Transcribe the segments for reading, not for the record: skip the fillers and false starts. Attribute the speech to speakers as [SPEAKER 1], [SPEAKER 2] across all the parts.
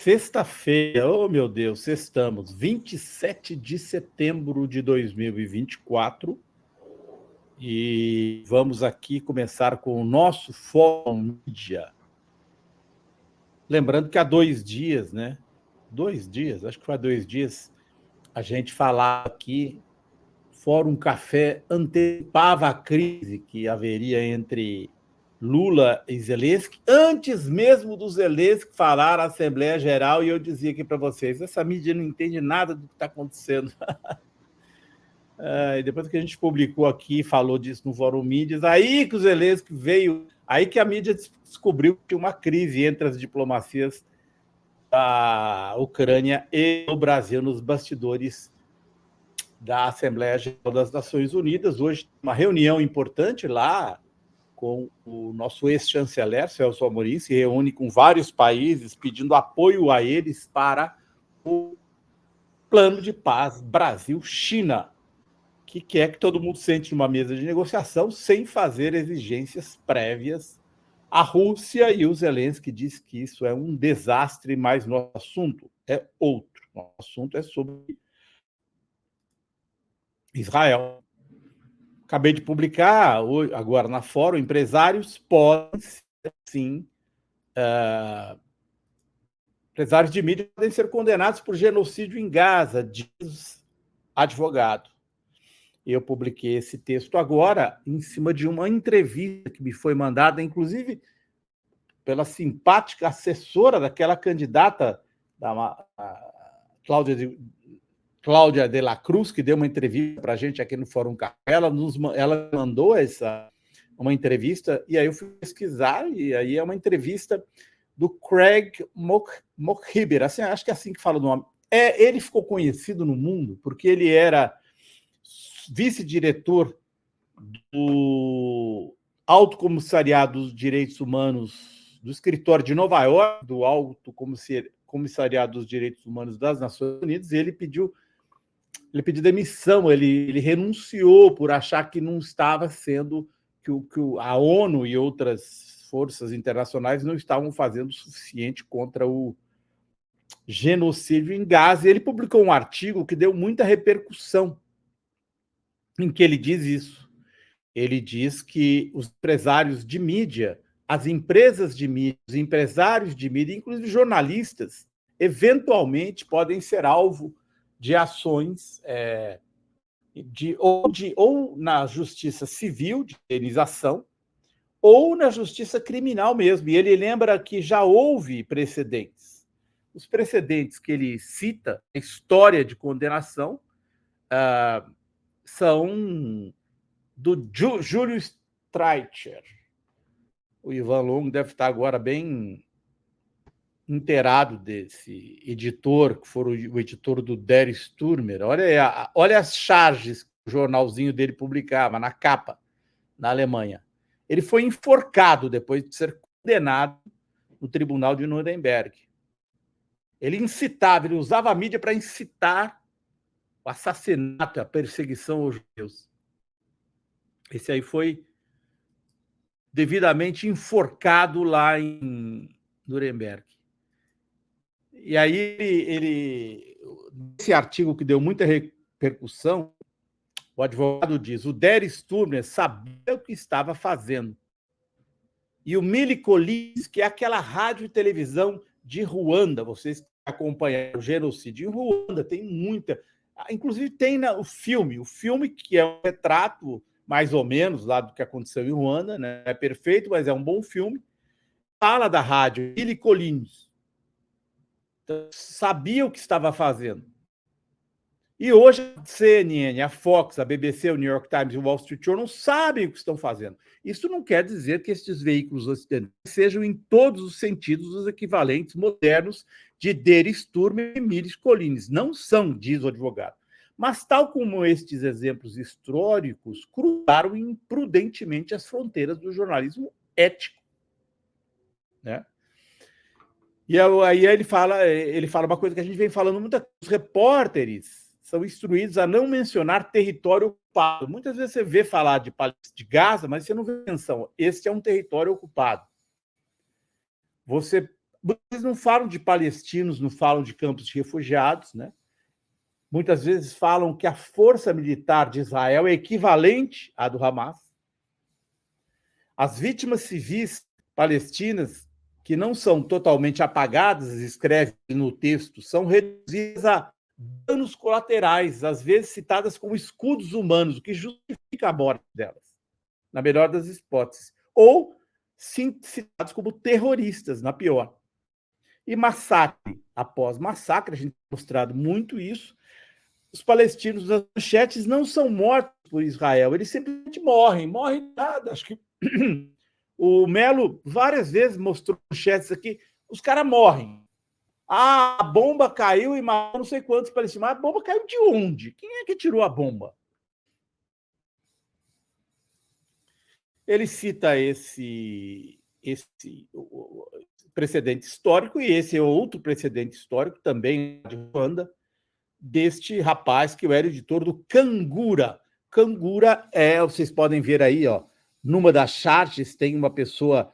[SPEAKER 1] Sexta-feira, oh meu Deus, sextamos, 27 de setembro de 2024 e vamos aqui começar com o nosso Fórum Mídia. Lembrando que há 2 dias, né? 2 dias, acho que foi há 2 dias, a gente falava aqui, Fórum Café antecipava a crise que haveria entre Lula e Zelensky, antes mesmo do Zelensky falar à Assembleia Geral, e eu dizia aqui para vocês, essa mídia não entende nada do que está acontecendo. E depois que a gente publicou aqui, falou disso no Fórum Mídias, aí que o Zelensky veio, aí que a mídia descobriu que tinha uma crise entre as diplomacias da Ucrânia e o Brasil nos bastidores da Assembleia Geral das Nações Unidas. Hoje, uma reunião importante lá, com o nosso ex-chanceler, Celso Amorim, se reúne com vários países pedindo apoio a eles para o plano de paz Brasil-China, que quer que todo mundo sente numa mesa de negociação sem fazer exigências prévias à Rússia, e o Zelensky diz que isso é um desastre, mas nosso assunto é outro. Nosso assunto é sobre Israel. Acabei de publicar agora na Fórum, empresários podem sim, empresários de mídia podem ser condenados por genocídio em Gaza, diz advogado. Eu publiquei esse texto agora em cima de uma entrevista que me foi mandada, inclusive pela simpática assessora daquela candidata, da Cláudia de la Cruz, que deu uma entrevista para a gente aqui no Fórum Café. Ela mandou uma entrevista, e aí eu fui pesquisar, e aí é uma entrevista do Craig Mockhiber, assim, acho que é assim que fala o nome. Ele ficou conhecido no mundo porque ele era vice-diretor do Alto Comissariado dos Direitos Humanos do Escritório de Nova York, do Alto Comissariado dos Direitos Humanos das Nações Unidas, e ele pediu demissão, ele renunciou por achar que não estava sendo, que a ONU e outras forças internacionais não estavam fazendo o suficiente contra o genocídio em Gaza. E ele publicou um artigo que deu muita repercussão, em que ele diz isso. Ele diz que os empresários de mídia, as empresas de mídia, os empresários de mídia, inclusive jornalistas, eventualmente podem ser alvo de ações ou na justiça civil, de indenização, ou na justiça criminal mesmo. E ele lembra que já houve precedentes. Os precedentes que ele cita, a história de condenação, são do Júlio Streicher. O Ivan Longo deve estar agora bem inteirado desse editor, que foi o editor do Der Stürmer. Olha as charges que o jornalzinho dele publicava na capa, na Alemanha. Ele foi enforcado depois de ser condenado no tribunal de Nuremberg. Ele incitava, ele usava a mídia para incitar o assassinato, a perseguição aos judeus. Esse aí foi devidamente enforcado lá em Nuremberg. E aí, nesse artigo que deu muita repercussão, o advogado diz: o Der Stürmer sabia o que estava fazendo. E o Milikolis, que é aquela rádio e televisão de Ruanda, vocês que acompanharam o genocídio em Ruanda, tem muita. Inclusive, tem o filme que é um retrato, mais ou menos, lá do que aconteceu em Ruanda, né? É perfeito, mas é um bom filme. Fala da rádio, Milikolis. Então, sabia o que estava fazendo. E hoje a CNN, a Fox, a BBC, o New York Times e o Wall Street Journal sabem o que estão fazendo. Isso não quer dizer que estes veículos ocidentais sejam, em todos os sentidos, os equivalentes modernos de Der Stürmer e Milikolis. Não são, diz o advogado. Mas, tal como estes exemplos históricos, cruzaram imprudentemente as fronteiras do jornalismo ético, né? E aí ele fala uma coisa que a gente vem falando muito: os repórteres são instruídos a não mencionar território ocupado. Muitas vezes você vê falar de Gaza, mas você não vê menção. Este é um território ocupado. Você Eles não falam de palestinos, não falam de campos de refugiados, né? Muitas vezes falam que a força militar de Israel é equivalente à do Hamas. As vítimas civis palestinas, que não são totalmente apagadas, escreve no texto, são reduzidas a danos colaterais, às vezes citadas como escudos humanos, o que justifica a morte delas, na melhor das hipóteses, ou citados como terroristas, na pior. E massacre após massacre, a gente tem mostrado muito isso, os palestinos nas manchetes não são mortos por Israel, eles simplesmente morrem nada. Acho que o Melo várias vezes mostrou manchetes aqui, os caras morrem. Ah, a bomba caiu e matou não sei quantos palestinos. Mas a bomba caiu de onde? Quem é que tirou a bomba? Ele cita esse precedente histórico e esse é outro precedente histórico também de Ruanda, deste rapaz que é o editor do Cangura. Cangura vocês podem ver aí, ó, numa das charges tem uma pessoa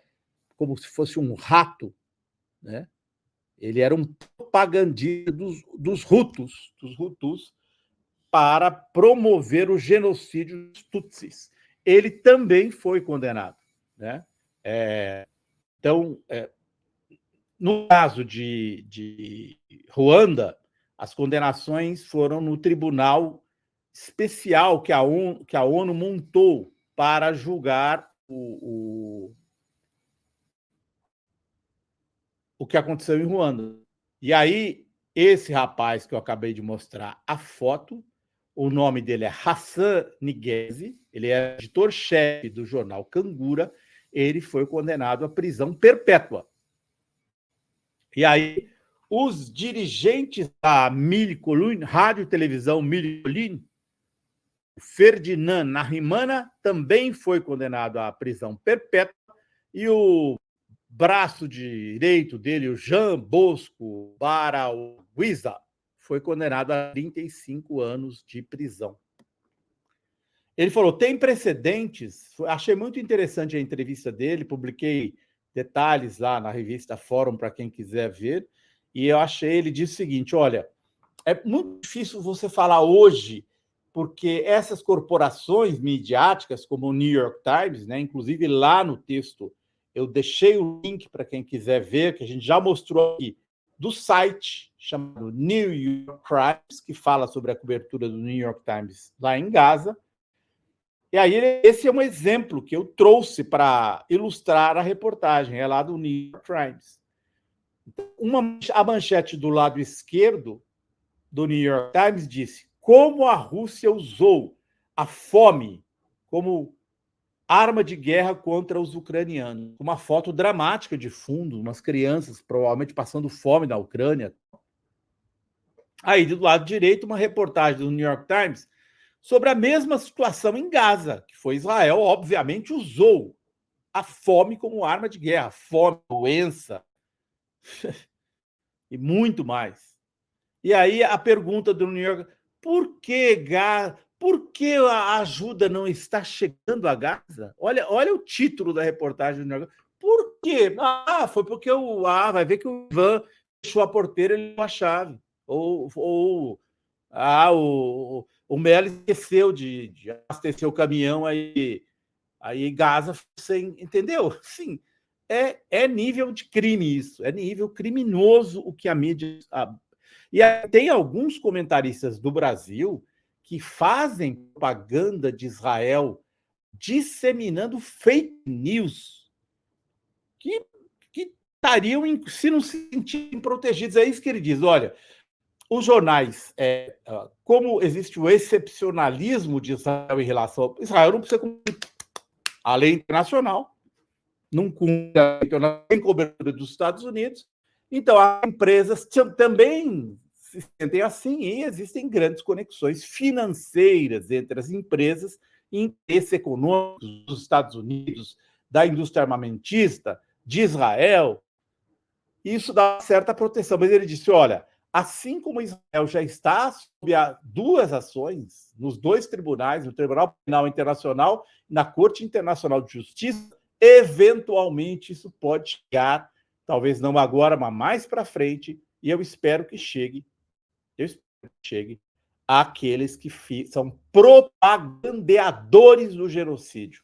[SPEAKER 1] como se fosse um rato, né? Ele era um propagandista dos Hutus, para promover o genocídio dos Tutsis. Ele também foi condenado, né? Então, no caso de Ruanda, as condenações foram no tribunal especial que a ONU montou para julgar o que aconteceu em Ruanda. E aí, esse rapaz que eu acabei de mostrar a foto, o nome dele é Hassan Niguezi, ele é editor-chefe do jornal Cangura, ele foi condenado à prisão perpétua. E aí, os dirigentes da Milcolin, Rádio e Televisão Milcolin, Ferdinand Narimana também foi condenado à prisão perpétua, e o braço direito dele, o Jean Bosco Barauiza, foi condenado a 35 anos de prisão. Ele falou, tem precedentes, achei muito interessante a entrevista dele, publiquei detalhes lá na revista Fórum para quem quiser ver, e eu achei, ele disse o seguinte, olha, é muito difícil você falar hoje, porque essas corporações midiáticas, como o New York Times, né, inclusive lá no texto eu deixei o link para quem quiser ver, que a gente já mostrou aqui, do site chamado New York Times, que fala sobre a cobertura do New York Times lá em Gaza. E aí, esse é um exemplo que eu trouxe para ilustrar a reportagem, é lá do New York Times. A manchete do lado esquerdo do New York Times disse como a Rússia usou a fome como arma de guerra contra os ucranianos. Uma foto dramática de fundo, umas crianças provavelmente passando fome na Ucrânia. Aí, do lado direito, uma reportagem do New York Times sobre a mesma situação em Gaza, que foi Israel, obviamente, usou a fome como arma de guerra. Fome, doença e muito mais. E aí a pergunta do New York, por que a ajuda não está chegando a Gaza? Olha o título da reportagem do New York. Por quê? Foi porque vai ver que o Ivan fechou a porteira e levou a chave. O Melo esqueceu de abastecer o caminhão, aí Gaza sem... Entendeu? Sim, é nível de crime isso, é nível criminoso o que a mídia... E tem alguns comentaristas do Brasil que fazem propaganda de Israel disseminando fake news que estariam, se não se sentirem protegidos. É isso que ele diz, olha, os jornais, como existe o excepcionalismo de Israel em relação ao... Israel não precisa cumprir a lei internacional, não cumpre a lei internacional em cobertura dos Estados Unidos, então as empresas também se sentem assim e existem grandes conexões financeiras entre as empresas e interesses econômicos dos Estados Unidos, da indústria armamentista, de Israel. Isso dá uma certa proteção. Mas ele disse, olha, assim como Israel já está sob duas ações, nos dois tribunais, no Tribunal Penal Internacional e na Corte Internacional de Justiça, eventualmente isso pode chegar talvez não agora, mas mais para frente, e eu espero que chegue àqueles que são propagandeadores do genocídio,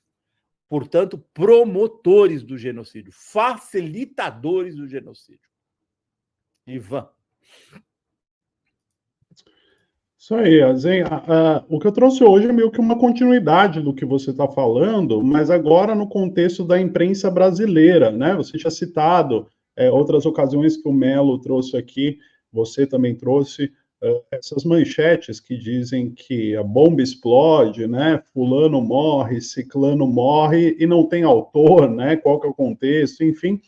[SPEAKER 1] portanto, promotores do genocídio, facilitadores do genocídio. Ivan.
[SPEAKER 2] Isso aí, Azen. O que eu trouxe hoje é meio que uma continuidade do que você está falando, mas agora no contexto da imprensa brasileira, né? Você tinha citado outras ocasiões que o Melo trouxe aqui, você também trouxe essas manchetes que dizem que a bomba explode, né? Fulano morre, ciclano morre e não tem autor, né? Qual que é o contexto, enfim.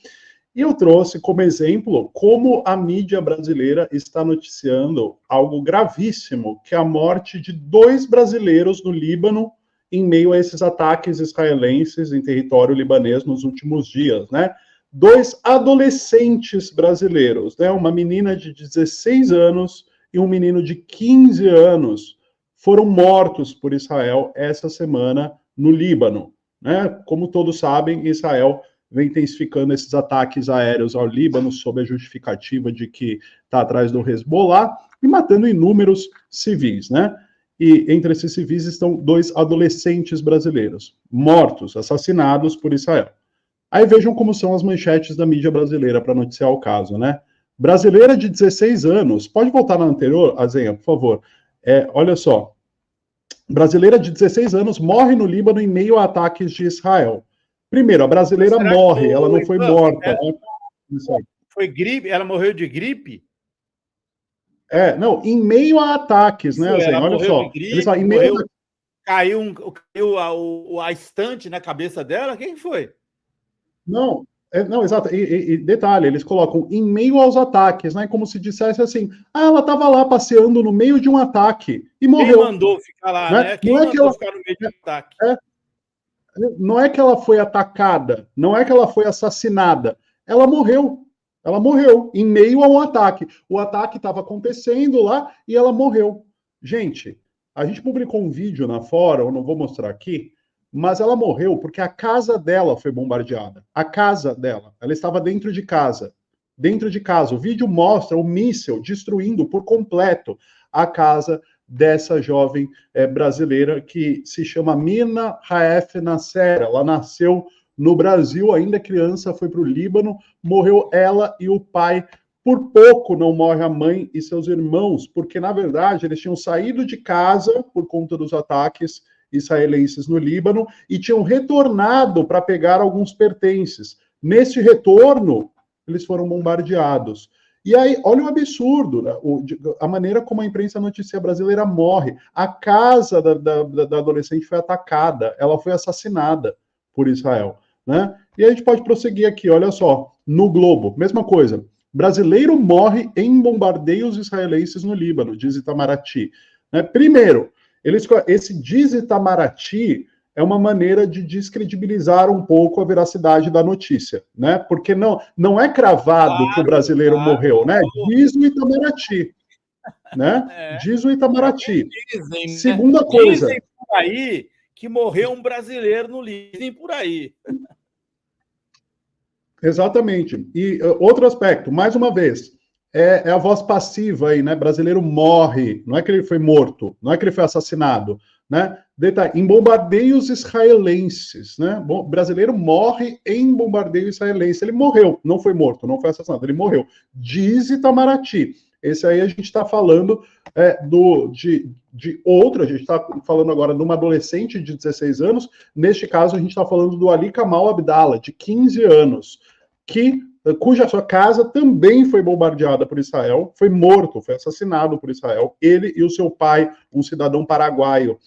[SPEAKER 2] E eu trouxe como exemplo como a mídia brasileira está noticiando algo gravíssimo, que é a morte de 2 brasileiros no Líbano em meio a esses ataques israelenses em território libanês nos últimos dias, né? 2 adolescentes brasileiros, né? Uma menina de 16 anos e um menino de 15 anos foram mortos por Israel essa semana no Líbano, né? Como todos sabem, Israel vem intensificando esses ataques aéreos ao Líbano sob a justificativa de que está atrás do Hezbollah e matando inúmeros civis, né? E entre esses civis estão 2 adolescentes brasileiros mortos, assassinados por Israel. Aí vejam como são as manchetes da mídia brasileira para noticiar o caso, né? Brasileira de 16 anos, pode voltar na anterior, Azenha, por favor. Olha só, brasileira de 16 anos morre no Líbano em meio a ataques de Israel. Primeiro, a brasileira morre, ela não foi morta.
[SPEAKER 1] Foi gripe? Ela morreu de gripe?
[SPEAKER 2] Não, em meio a ataques, né, Zen? Olha só.
[SPEAKER 1] De gripe, falam, em meio caiu a estante na cabeça dela? Quem foi?
[SPEAKER 2] Não, exato. E detalhe, eles colocam em meio aos ataques, né? Como se dissesse assim: ela estava lá passeando no meio de um ataque e morreu.
[SPEAKER 1] Quem mandou ficar lá, né? Quem mandou ficar no meio de um ataque?
[SPEAKER 2] Não é que ela foi atacada, não é que ela foi assassinada. Ela morreu. Ela morreu em meio a um ataque. O ataque estava acontecendo lá e ela morreu. Gente, a gente publicou um vídeo na fórum, eu não vou mostrar aqui, mas ela morreu porque a casa dela foi bombardeada. A casa dela. Ela estava dentro de casa. Dentro de casa. O vídeo mostra o míssil destruindo por completo a casa dessa jovem brasileira que se chama Mina Raef Nasser. Ela nasceu no Brasil, ainda criança, foi para o Líbano, morreu ela e o pai. Por pouco não morre a mãe e seus irmãos, porque, na verdade, eles tinham saído de casa por conta dos ataques israelenses no Líbano e tinham retornado para pegar alguns pertences. Nesse retorno, eles foram bombardeados. E aí, olha o absurdo, né? A maneira como a imprensa notícia brasileira morre. A casa da adolescente foi atacada, ela foi assassinada por Israel, né? E a gente pode prosseguir aqui, olha só, no Globo, mesma coisa. Brasileiro morre em bombardeios israelenses no Líbano, diz Itamaraty. Né? Primeiro, esse diz Itamaraty é uma maneira de descredibilizar um pouco a veracidade da notícia, né? Porque não é cravado que o brasileiro morreu, né? Diz o Itamaraty, né? Diz o Itamaraty.
[SPEAKER 1] Dizem, né?
[SPEAKER 2] Segunda coisa.
[SPEAKER 1] Dizem por aí que morreu um brasileiro no Líbano, dizem por aí.
[SPEAKER 2] Exatamente. E outro aspecto, mais uma vez, é a voz passiva aí, né? Brasileiro morre, não é que ele foi morto, não é que ele foi assassinado, né? Detalhe, em bombardeios israelenses, né? Bom, brasileiro morre em bombardeio israelense. Ele morreu, não foi morto, não foi assassinado, ele morreu. Diz Itamaraty. Esse aí a gente está falando de outro, a gente está falando agora de uma adolescente de 16 anos, neste caso a gente está falando do Ali Kamal Abdallah, de 15 anos, cuja sua casa também foi bombardeada por Israel, foi morto, foi assassinado por Israel, ele e o seu pai, um cidadão paraguaio,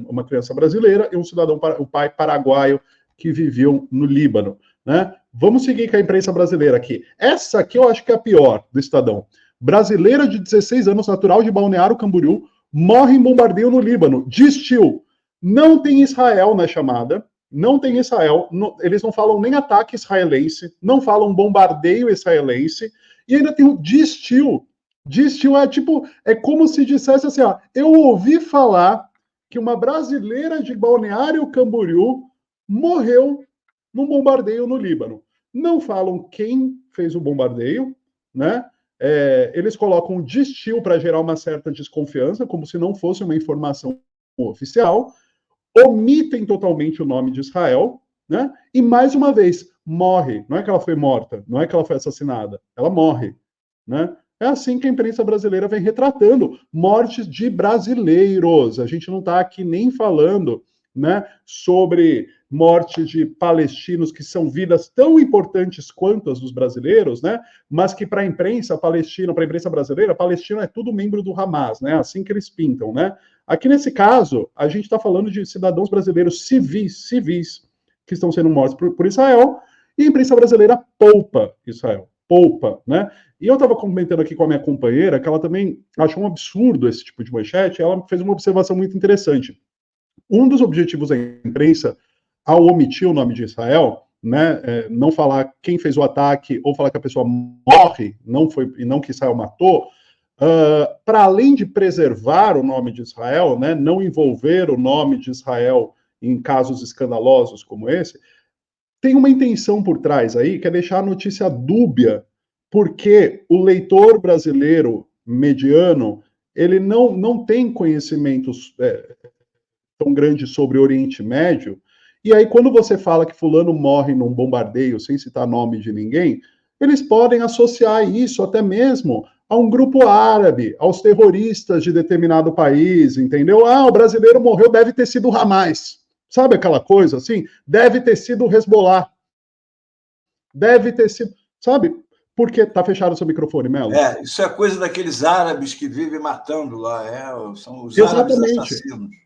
[SPEAKER 2] uma criança brasileira e um cidadão, o pai paraguaio, que viviam no Líbano, né? Vamos seguir com a imprensa brasileira aqui. Essa aqui eu acho que é a pior do Estadão. Brasileira de 16 anos, natural de Balneário Camboriú, morre em bombardeio no Líbano. Desistiu. Não tem Israel na chamada, não tem Israel, eles não falam nem ataque israelense, não falam bombardeio israelense, e ainda tem o desistiu. Desistiu é como se dissesse assim, ó, eu ouvi falar que uma brasileira de Balneário Camboriú morreu num bombardeio no Líbano. não falam quem fez o bombardeio, né? Eles colocam distil para gerar uma certa desconfiança, como se não fosse uma informação oficial, omitem totalmente o nome de Israel, né? E mais uma vez, morre. Não é que ela foi morta, não é que ela foi assassinada, ela morre, né? É assim que a imprensa brasileira vem retratando mortes de brasileiros. A gente não está aqui nem falando, né, sobre mortes de palestinos, que são vidas tão importantes quanto as dos brasileiros, né? Mas que para a imprensa palestina, para a imprensa brasileira, palestino é tudo membro do Hamas, né? Assim que eles pintam, né? Aqui nesse caso, a gente está falando de cidadãos brasileiros civis, que estão sendo mortos por Israel, e a imprensa brasileira poupa Israel, poupa, né? E eu estava comentando aqui com a minha companheira que ela também achou um absurdo esse tipo de manchete. Ela fez uma observação muito interessante. Um dos objetivos da imprensa, ao omitir o nome de Israel, né, não falar quem fez o ataque ou falar que a pessoa morre, não foi e não que Israel matou, para além de preservar o nome de Israel, né, não envolver o nome de Israel em casos escandalosos como esse, tem uma intenção por trás aí, que é deixar a notícia dúbia, porque o leitor brasileiro mediano, ele não tem conhecimentos tão grande sobre o Oriente Médio, e aí quando você fala que fulano morre num bombardeio, sem citar nome de ninguém, eles podem associar isso até mesmo a um grupo árabe, aos terroristas de determinado país, entendeu? Ah, o brasileiro morreu, deve ter sido o Hamas. Sabe aquela coisa assim? Deve ter sido o Hezbollah. Deve ter sido, sabe? Porque tá fechado o seu microfone, Melo.
[SPEAKER 3] Isso é coisa daqueles árabes que vivem matando lá, são os
[SPEAKER 2] Exatamente.
[SPEAKER 3] árabes assassinos.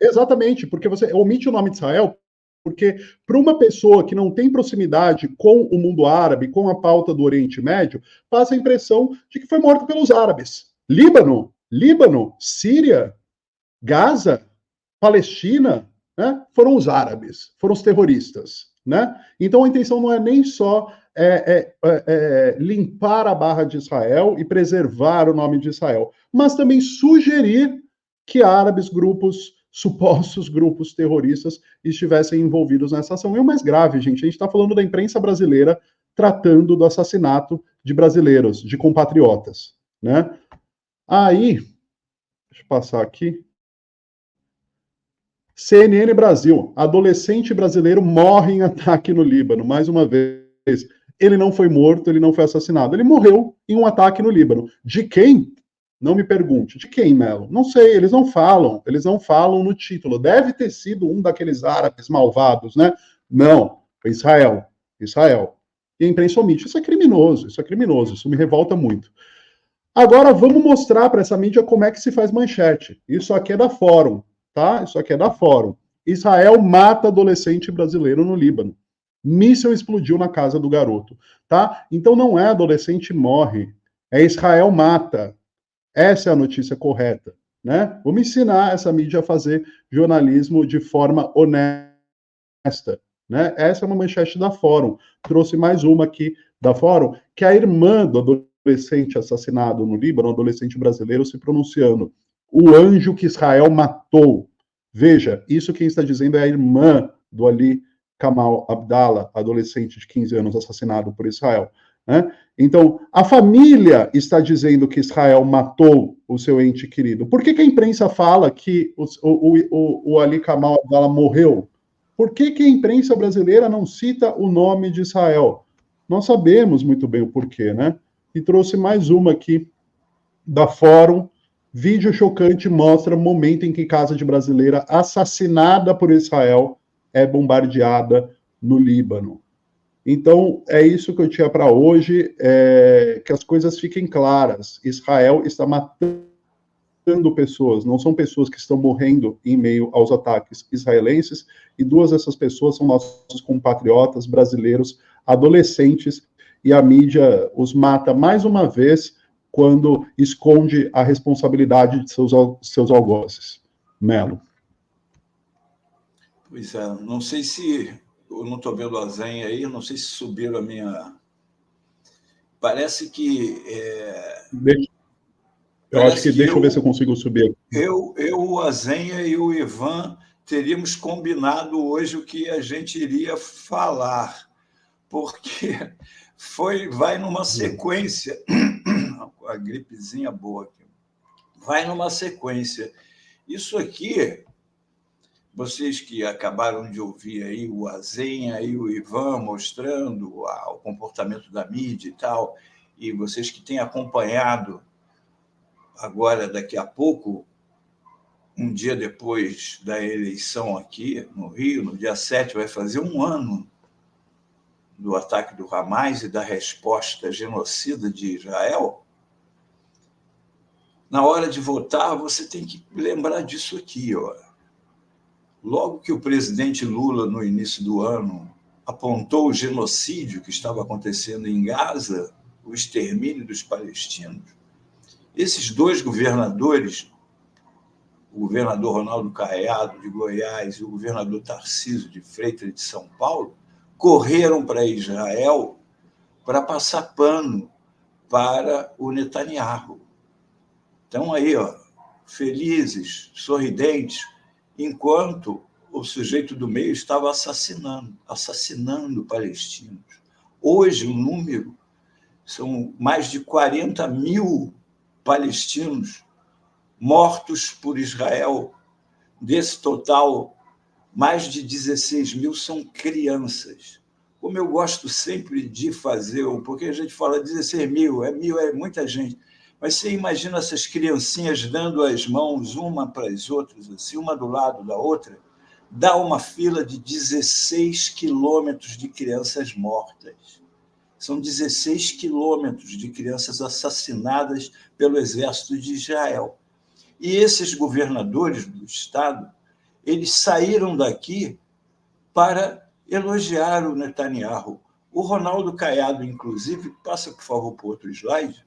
[SPEAKER 2] Exatamente, porque você omite o nome de Israel, porque para uma pessoa que não tem proximidade com o mundo árabe, com a pauta do Oriente Médio, passa a impressão de que foi morto pelos árabes. Líbano, Síria, Gaza, Palestina, né? Foram os árabes, foram os terroristas, né? Então a intenção não é nem só limpar a barra de Israel e preservar o nome de Israel, mas também sugerir que árabes, supostos grupos terroristas estivessem envolvidos nessa ação. E o mais grave, gente, a gente está falando da imprensa brasileira tratando do assassinato de brasileiros, de compatriotas, né? Aí, deixa eu passar aqui. CNN Brasil, adolescente brasileiro morre em ataque no Líbano, mais uma vez. Ele não foi morto, ele não foi assassinado, ele morreu em um ataque no Líbano. De quem? Não me pergunte. De quem, Melo? Não sei, eles não falam no título. Deve ter sido um daqueles árabes malvados, né? Não, foi Israel. E a imprensa omite. Isso é criminoso, isso me revolta muito. Agora vamos mostrar para essa mídia como é que se faz manchete. Isso aqui é da Fórum, tá? Isso aqui é da Fórum. Israel mata adolescente brasileiro no Líbano. Míssil explodiu na casa do garoto, tá? Então não é adolescente morre, é Israel mata. Essa é a notícia correta, né? Vamos ensinar essa mídia a fazer jornalismo de forma honesta, né? Essa é uma manchete da Fórum. Trouxe mais uma aqui da Fórum, que é a irmã do adolescente assassinado no Líbano, um adolescente brasileiro, se pronunciando. O anjo que Israel matou. Veja, isso quem está dizendo é a irmã do Ali Kamal Abdallah, adolescente de 15 anos assassinado por Israel. Né? Então, a família está dizendo que Israel matou o seu ente querido. Por que a imprensa fala que o Ali Kamal Abdallah morreu? Por que a imprensa brasileira não cita o nome de Israel? Nós sabemos muito bem o porquê, né? E trouxe mais uma aqui da Fórum. Vídeo chocante mostra o momento em que casa de brasileira assassinada por Israel é bombardeada no Líbano. Então, é isso que eu tinha para hoje, que as coisas fiquem claras. Israel está matando pessoas, não são pessoas que estão morrendo em meio aos ataques israelenses, e duas dessas pessoas são nossos compatriotas brasileiros, adolescentes, e a mídia os mata mais uma vez quando esconde a responsabilidade de seus algozes. Melo.
[SPEAKER 3] Pois é, não sei se... Eu não estou vendo a Zen aí, não sei se subiram a minha... Parece que...
[SPEAKER 2] Eu acho que deixa eu ver se eu consigo subir.
[SPEAKER 3] Eu, a Zenha e o Ivan teríamos combinado hoje o que a gente iria falar, porque vai numa sequência, a gripezinha boa aqui, vai numa sequência. Isso aqui, vocês que acabaram de ouvir aí o Azenha e o Ivan mostrando o comportamento da mídia e tal, e vocês que têm acompanhado agora, daqui a pouco, um dia depois da eleição aqui no Rio, no dia 7, vai fazer um ano do ataque do Hamas e da resposta genocida de Israel. Na hora de votar, você tem que lembrar disso aqui, ó. Logo que o presidente Lula, no início do ano, apontou o genocídio que estava acontecendo em Gaza, o extermínio dos palestinos, esses dois governadores, o governador Ronaldo Caiado, de Goiás, e o governador Tarcísio de Freitas, de São Paulo, correram para Israel para passar pano para o Netanyahu. Então, aí, ó, felizes, sorridentes, enquanto o sujeito do meio estava assassinando palestinos. Hoje, o número são mais de 40 mil palestinos mortos por Israel. Desse total, mais de 16 mil são crianças. Como eu gosto sempre de fazer, porque a gente fala 16 mil, é muita gente. Mas você imagina essas criancinhas dando as mãos uma para as outras, assim, uma do lado da outra, dá uma fila de 16 quilômetros de crianças mortas. São 16 quilômetros de crianças assassinadas pelo exército de Israel. E esses governadores do Estado, eles saíram daqui para elogiar o Netanyahu. O Ronaldo Caiado, inclusive, passa, por favor, para o outro slide.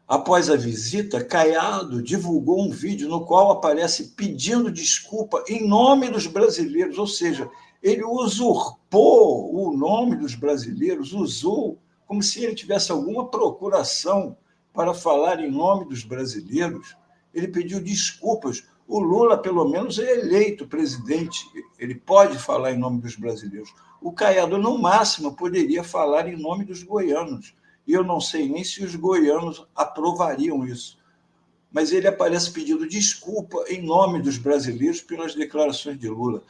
[SPEAKER 3] Após a visita, Caiado divulgou um vídeo no qual aparece pedindo desculpa em nome dos brasileiros, ou seja, ele usurpou o nome dos brasileiros, usou como se ele tivesse alguma procuração para falar em nome dos brasileiros. Ele pediu desculpas. O Lula, pelo menos, é eleito presidente, ele pode falar em nome dos brasileiros. O Caiado, no máximo, poderia falar em nome dos goianos. E eu não sei nem se os goianos aprovariam isso. Mas ele aparece pedindo desculpa em nome dos brasileiros pelas declarações de Lula.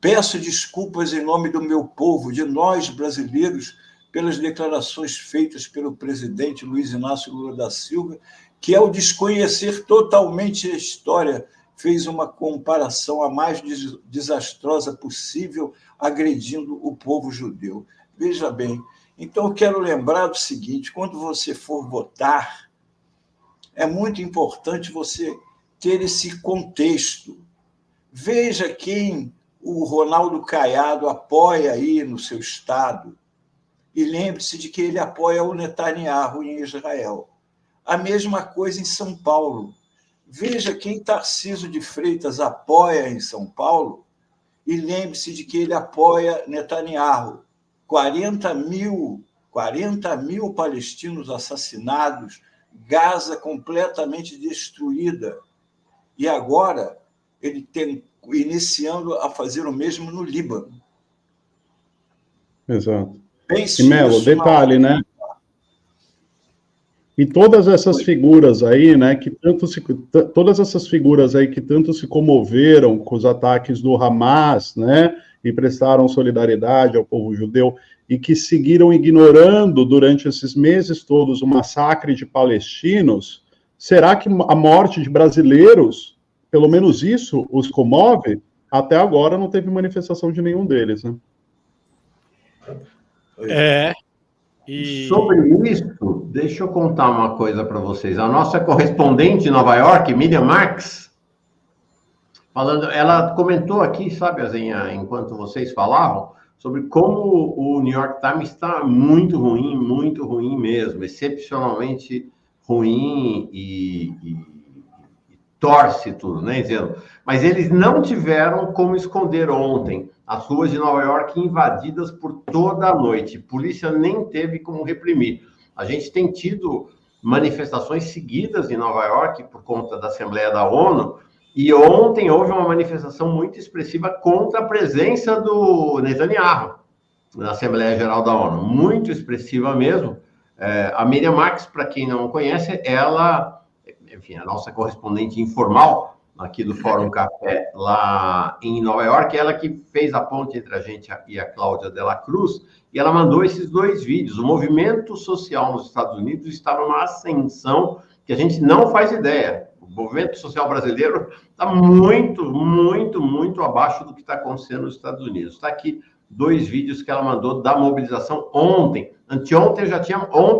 [SPEAKER 3] Peço desculpas em nome do meu povo, de nós brasileiros, pelas declarações feitas pelo presidente Luiz Inácio Lula da Silva, que, ao desconhecer totalmente a história, fez uma comparação a mais desastrosa possível, agredindo o povo judeu. Veja bem, então eu quero lembrar do seguinte: quando você for votar, é muito importante você ter esse contexto. Veja quem o Ronaldo Caiado apoia aí no seu estado e lembre-se de que ele apoia o Netanyahu em Israel. A mesma coisa em São Paulo. Veja quem Tarcísio de Freitas apoia em São Paulo e lembre-se de que ele apoia Netanyahu. 40 mil palestinos assassinados, Gaza completamente destruída. E agora ele tem iniciando a fazer o mesmo no Líbano.
[SPEAKER 2] Exato. E, Melo, detalhe, né? E todas essas figuras aí, né, todas essas figuras aí que tanto se comoveram com os ataques do Hamas, né, e prestaram solidariedade ao povo judeu, e que seguiram ignorando durante esses meses todos o massacre de palestinos, será que a morte de brasileiros, pelo menos isso, os comove? Até agora não teve manifestação de nenhum deles, né?
[SPEAKER 4] Sobre isso, deixa eu contar uma coisa para vocês. A nossa correspondente em Nova York, Miriam Marx, ela comentou aqui, sabe, Azenha, enquanto vocês falavam, sobre como o New York Times está muito ruim mesmo, excepcionalmente ruim e torce tudo, né, dizendo. Mas eles não tiveram como esconder ontem as ruas de Nova York invadidas por toda a noite. A polícia nem teve como reprimir. A gente tem tido manifestações seguidas em Nova York por conta da Assembleia da ONU, e ontem houve uma manifestação muito expressiva contra a presença do Netanyahu. na Assembleia Geral da ONU, muito expressiva mesmo. A Miriam Marques, para quem não conhece, ela, enfim, a nossa correspondente informal aqui do Fórum Café, lá em Nova York, ela que fez a ponte entre a gente e a Cláudia Dela Cruz, e ela mandou esses 2 vídeos. O movimento social nos Estados Unidos está numa ascensão que a gente não faz ideia. O movimento social brasileiro está muito, muito, muito abaixo do que está acontecendo nos Estados Unidos. Está aqui 2 vídeos que ela mandou da mobilização ontem. Ontem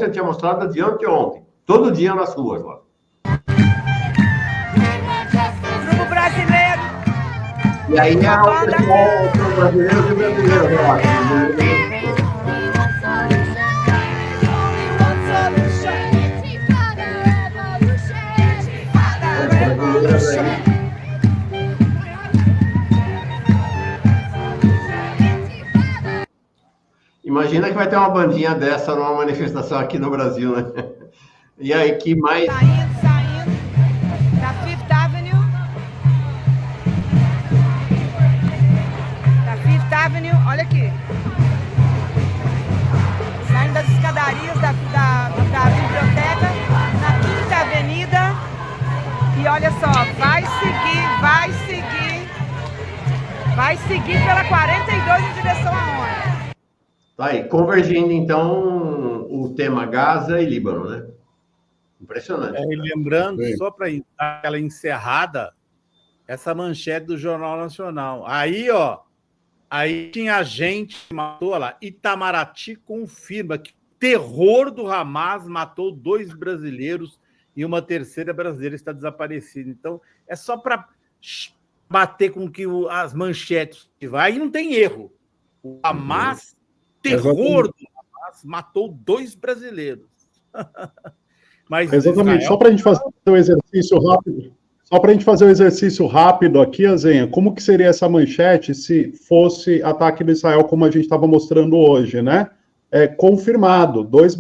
[SPEAKER 4] eu tinha mostrado a de anteontem. Todo dia nas ruas lá.
[SPEAKER 5] Grupo brasileiro.
[SPEAKER 4] E aí é o pessoal brasileiro e brasileiro, eu acho. Imagina que vai ter uma bandinha dessa numa manifestação aqui no Brasil, né? E aí, que mais...
[SPEAKER 5] Saindo da Fifth Avenue. Da Fifth Avenue, olha aqui. Saindo das escadarias da biblioteca, na Quinta Avenida. E olha só, vai seguir pela 42 em direção à ONU.
[SPEAKER 4] Tá aí, convergindo então o tema Gaza e Líbano, né? Impressionante.
[SPEAKER 1] E lembrando, só para aquela encerrada, essa manchete do Jornal Nacional. Aí tinha gente que matou lá. Itamaraty confirma que o terror do Hamas matou 2 brasileiros e uma terceira brasileira está desaparecida. Então, é só para bater com que as manchetes que vai, aí não tem erro. O Hamas, terror do Hamas, matou 2 brasileiros. Mas
[SPEAKER 2] exatamente,
[SPEAKER 1] Israel...
[SPEAKER 2] só para a gente fazer o exercício rápido. Só para a gente fazer o exercício rápido aqui, Azenha, como que seria essa manchete se fosse ataque do Israel, como a gente estava mostrando hoje, né? Confirmado, 2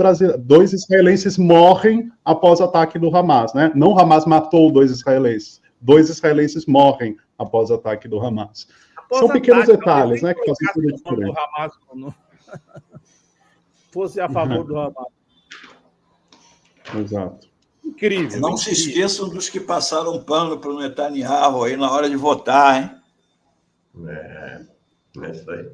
[SPEAKER 2] israelenses morrem após ataque do Hamas, né? Não o Hamas matou 2 israelenses, 2 israelenses morrem após ataque do Hamas. São pequenos detalhes, né? Que fazem tudo diferente.
[SPEAKER 1] Fosse a favor do Hamas.
[SPEAKER 2] Exato.
[SPEAKER 1] Incrível.
[SPEAKER 3] Não se esqueçam dos que passaram pano para o Netanyahu aí na hora de votar, hein?
[SPEAKER 4] É isso aí.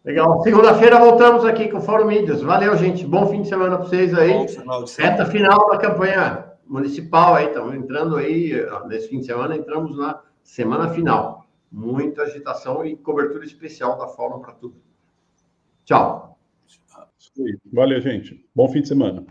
[SPEAKER 4] Legal. Segunda-feira voltamos aqui com o Fórum Mídias. Valeu, gente. Bom fim de semana para vocês aí.
[SPEAKER 3] Bom final de semana.
[SPEAKER 4] Reta final da campanha municipal aí. Estamos entrando aí, nesse fim de semana, entramos na semana final. Muita agitação e cobertura especial da Fórum para tudo. Tchau.
[SPEAKER 2] Valeu, gente. Bom fim de semana.